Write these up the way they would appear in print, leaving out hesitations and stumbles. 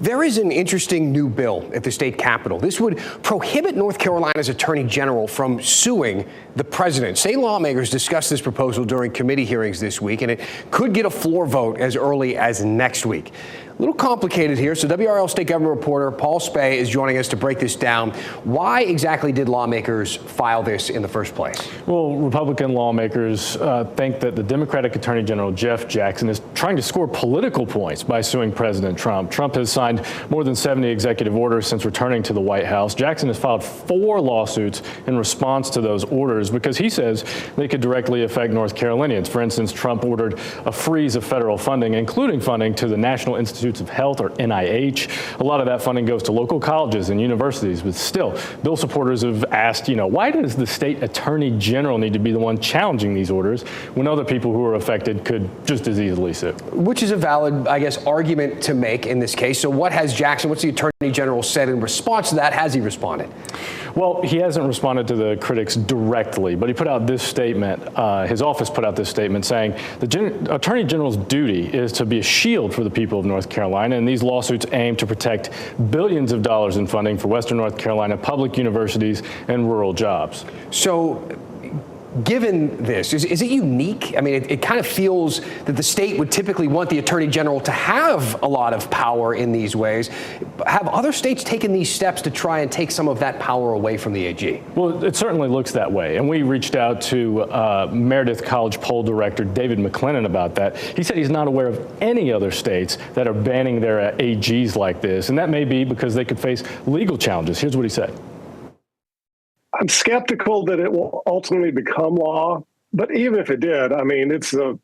There is an interesting new bill at the state capitol. This would prohibit North Carolina's attorney general from suing the president. State lawmakers discussed this proposal during committee hearings this week, and it could get a floor vote as early as next week. A little complicated here, so WRL state government reporter Paul Spey is joining us to break this down. Why exactly did lawmakers file this in the first place? Well, Republican lawmakers think that the Democratic Attorney General Jeff Jackson is trying to score political points by suing President Trump. Trump has signed more than 70 executive orders since returning to the White House. Jackson has filed 4 lawsuits in response to those orders because he says they could directly affect North Carolinians. For instance, Trump ordered a freeze of federal funding, including funding to the National Institutes of Health, or NIH. A lot of that funding goes to local colleges and universities, but still, bill supporters have asked, why does the state attorney general need to be the one challenging these orders when other people who are affected could just as easily sue? Which is a valid, argument to make in this case. So what's the attorney general said in response to that? Has he responded? Well, he hasn't responded to the critics directly, but he put out this statement. His office put out this statement saying the attorney general's duty is to be a shield for the people of North Carolina, and these lawsuits aim to protect billions of dollars in funding for Western North Carolina public universities and rural jobs. So, given this, is it unique? I mean, it kind of feels that the state would typically want the attorney general to have a lot of power in these ways. Have other states taken these steps to try and take some of that power away from the AG? Well, it certainly looks that way. And we reached out to Meredith College poll director David McClennan about that. He said he's not aware of any other states that are banning their AGs like this. And that may be because they could face legal challenges. Here's what he said. I'm skeptical that it will ultimately become law, but even if it did, I mean, it's a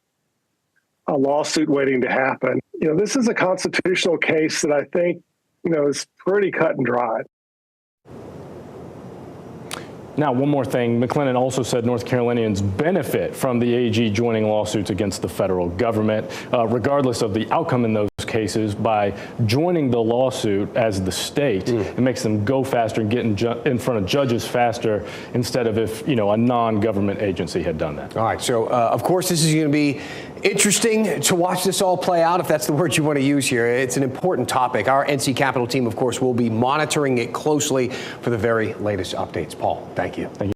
lawsuit waiting to happen. This is a constitutional case that I think, is pretty cut and dry. Now, one more thing. McClennan also said North Carolinians benefit from the AG joining lawsuits against the federal government, regardless of the outcome in those cases. By joining the lawsuit as the state, it makes them go faster and get in front of judges faster instead of if, a non-government agency had done that. All right. So, of course, this is going to be interesting to watch this all play out, if that's the word you want to use here. It's an important topic. Our NC Capitol team, of course, will be monitoring it closely for the very latest updates. Paul, thank you.